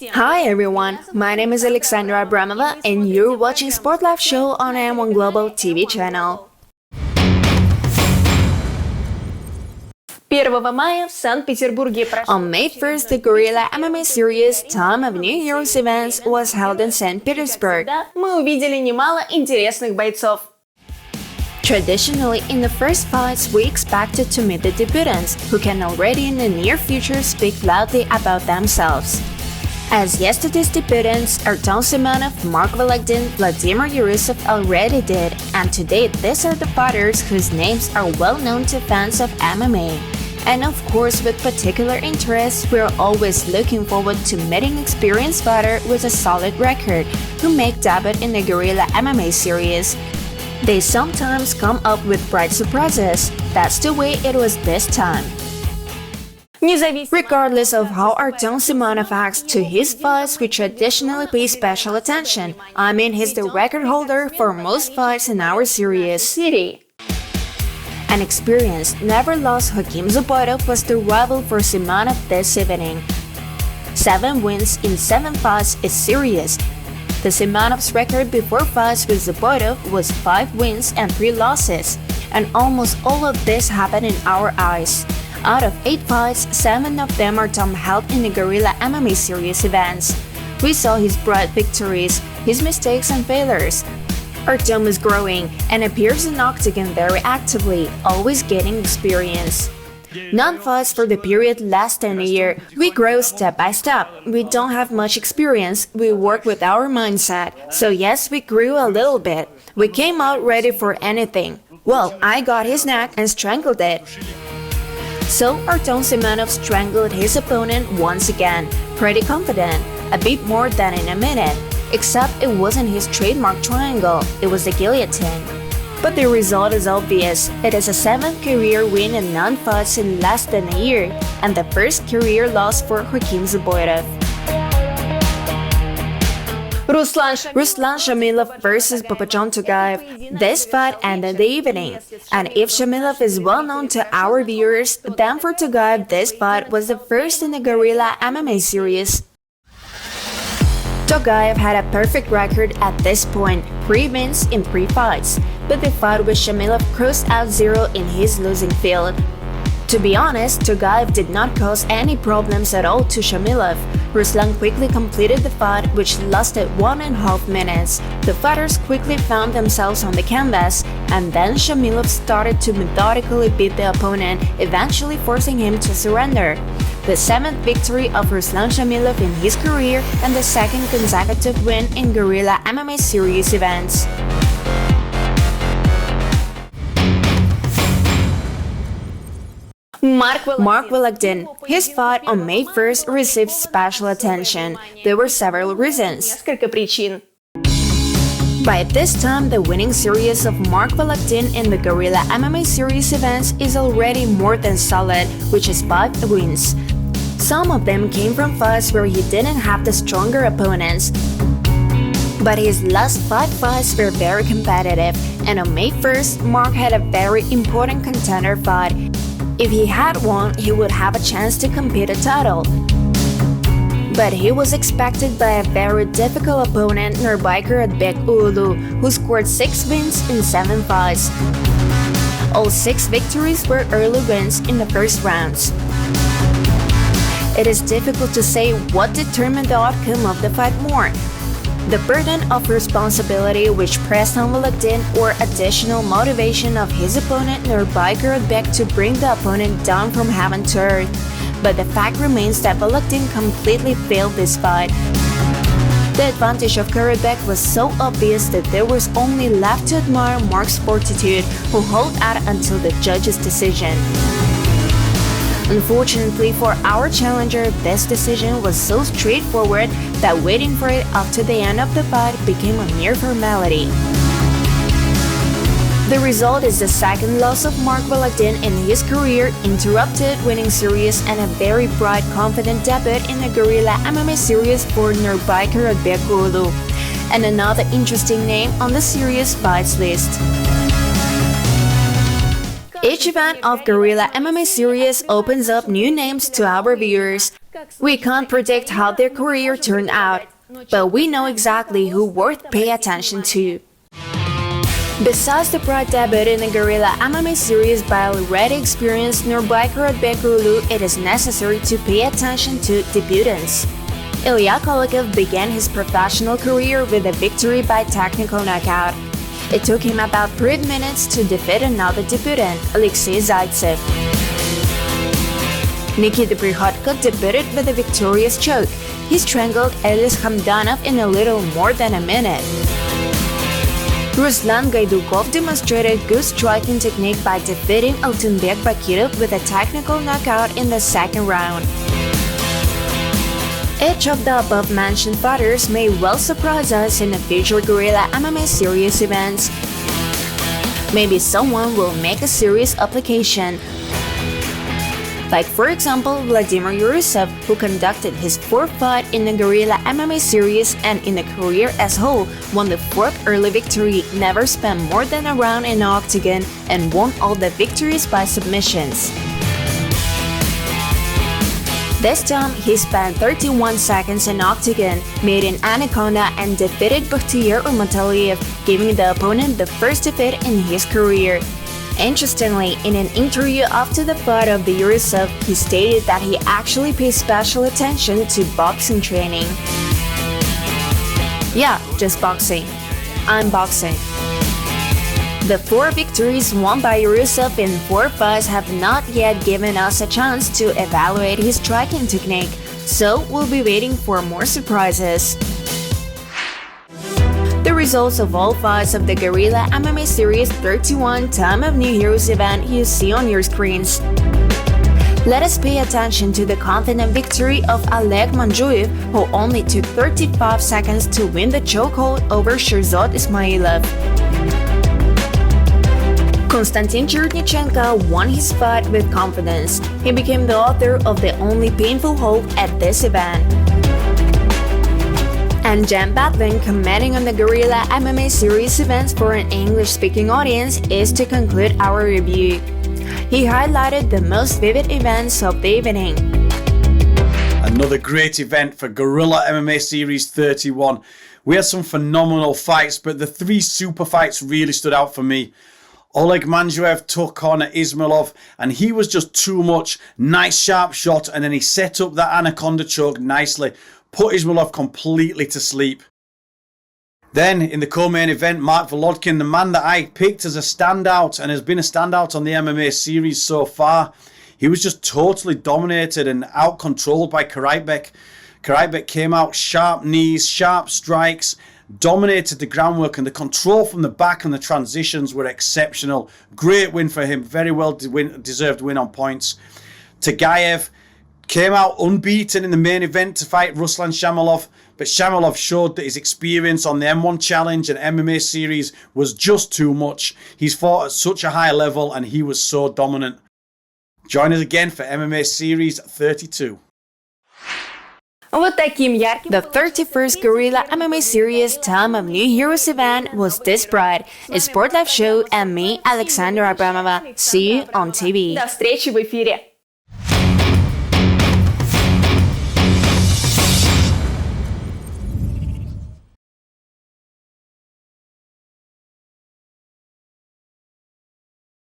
Hi everyone, my name is Alexandra Abramova and you're watching Sportlife show on M1 Global TV channel. 1 мая в Санкт-Петербурге прошел. On May 1st, the Gorilla MMA Series Time of New Year's events was held in St. Petersburg. Мы увидели немало интересных бойцов. Traditionally, in the first fights, we expected to meet the debutants, who can already in the near future speak loudly about themselves. As yesterday's debutants, Artem Simonov, Mark Volodin, Vladimir Yurusov already did, and today these are the fighters whose names are well known to fans of MMA. And of course, with particular interest, we're always looking forward to meeting experienced fighter with a solid record, who make debut in the Gorilla MMA series. They sometimes come up with bright surprises. That's the way it was this time. Regardless of how Artem Simonov acts to his fights, we traditionally pay special attention. I mean, he's the record holder for most fights in our series. Серии. An experienced, never lost Hakim Zubotov was the rival for Simonov this evening. 7 wins in 7 fights is serious. The Simonov's record before fights with Zubotov was 5 wins and 3 losses, and almost all of this happened in our eyes. Out of 8 fights, 7 of them are Tom held in the Gorilla MMA Series events. We saw his bright victories, his mistakes and failures. Artem is growing and appears in octagon very actively, always gaining experience. None fights for the period less than a year. We grow step by step. We don't have much experience. We work with our mindset. So yes, we grew a little bit. We came out ready for anything. Well, I got his neck and strangled it. So Artem Simonov strangled his opponent once again, pretty confident, a bit more than in a minute. Except it wasn't his trademark triangle, it was the guillotine. But the result is obvious. It is a 7th career win in none fights in less than a year, and the first career loss for Hakim Zubotov. Ruslan Shamilov vs Papajon Togayev. This fight ended the evening. And if Shamilov is well known to our viewers, then for Togayev this fight was the first in the Gorilla MMA series. Togayev had a perfect record at this point, 3 wins in 3 fights, but the fight with Shamilov crossed out 0 in his losing field. To be honest, Togayev did not cause any problems at all to Shamilov. Ruslan quickly completed the fight, which lasted 1.5 minutes. The fighters quickly found themselves on the canvas, and then Shamilov started to methodically beat the opponent, eventually forcing him to surrender. The 7th victory of Ruslan Shamilov in his career and the 2nd consecutive win in Gorilla MMA Series events. Mark Volodin. His fight on May 1st received special attention. There were several reasons. Несколько причин. By this time, the winning series of Mark Volodin in the Gorilla MMA Series events is already more than solid, which is 5 wins. Some of them came from fights where he didn't have the stronger opponents. But his last 5 fights were very competitive, and on May 1st, Mark had a very important contender fight. If he had won, he would have a chance to compete a title. But he was expected by a very difficult opponent, Nurbekirutbek Ulu, who scored 6 wins in 7 fights. All 6 victories were early wins in the first rounds. It is difficult to say what determined the outcome of the fight more. The burden of responsibility which pressed on Volodin or additional motivation of his opponent Nurbekirutbek to bring the opponent down from heaven to earth. But the fact remains that Volodin completely failed this fight. The advantage of Kirutbek was so obvious that there was only left to admire Mark's fortitude, who held out until the judge's decision. Unfortunately for our challenger, this decision was so straightforward that waiting for it up to the end of the fight became a mere formality. The result is the 2nd loss of Mark Volodin in his career, interrupted winning series, and a very bright, confident debut in the Gorilla MMA series for Nurbekirutbek Ulu, and another interesting name on the series fights list. Each event of Gorilla MMA Series opens up new names to our viewers. We can't predict how their career turned out, but we know exactly who worth pay attention to. Besides the proud debut in the Gorilla MMA series by already experienced Nurbaykar Bekirulu, it is necessary to pay attention to debutants. Ilya Kolokov began his professional career with a victory by technical knockout. It took him about 3 minutes to defeat another debutant, Alexei Zaitsev. Nikita Prihodko debuted with a victorious choke. He strangled Elis Hamdanov in a little more than a minute. Ruslan Gaidukov demonstrated good striking technique by defeating Altunbek Bakirov with a technical knockout in the second round. Each of the above-mentioned fighters may well surprise us in the future Gorilla MMA Series events. Maybe someone will make a series application. Like for example, Vladimir Yurusov, who conducted his 4th fight in the Gorilla MMA series and in the career as whole, won the 4th early victory, never spent more than a round in the octagon, and won all the victories by submissions. This time, he spent 31 seconds in octagon, made an anaconda, and defeated Bakhtiar Urmataliev, giving the opponent the first defeat in his career. Interestingly, in an interview after the fight of the Yurusov, he stated that he actually pays special attention to boxing training. Yeah, just boxing. I'm boxing. The 4 victories won by Yurusov in 4 fights have not yet given us a chance to evaluate his striking technique, so we'll be waiting for more surprises. The results of all fights of the Gorilla MMA Series-31 Time of New Heroes event you see on your screens. Let us pay attention to the confident victory of Oleg Manjuev, who only took 35 seconds to win the chokehold over Sherzod Ismailov. Konstantin Chernyshenko won his fight with confidence. He became the author of the only painful hold at this event. And Jan Batlin, commenting on the Gorilla MMA series events for an English-speaking audience, is to conclude our review. He highlighted the most vivid events of the evening. Another great event for Gorilla MMA Series 31. We had some phenomenal fights, but the 3 super fights really stood out for me. Oleg Manjuev took on Ismailov, and he was just too much. Nice sharp shot, and then he set up that anaconda choke nicely. Put Ismailov completely to sleep. Then, in the co-main event, Mark Volodkin, the man that I picked as a standout and has been a standout on the MMA series so far, he was just totally dominated and out-controlled by Kyrgyzstan. Kyrgyzstan came out sharp knees, sharp strikes, dominated the groundwork, and the control from the back and the transitions were exceptional. Great win for him, very well deserved win on points. Tagayev came out unbeaten in the main event to fight Ruslan Shamalov, but Shamalov showed that his experience on the M1 Challenge and MMA series was just too much. He's fought at such a high level and he was so dominant. Join us again for MMA Series 32. The 31st Gorilla MMA Series Time of New Heroes event was this bright. A Sportlife show and me, Alexandra Abramova. See you on TV. До встречи в эфире!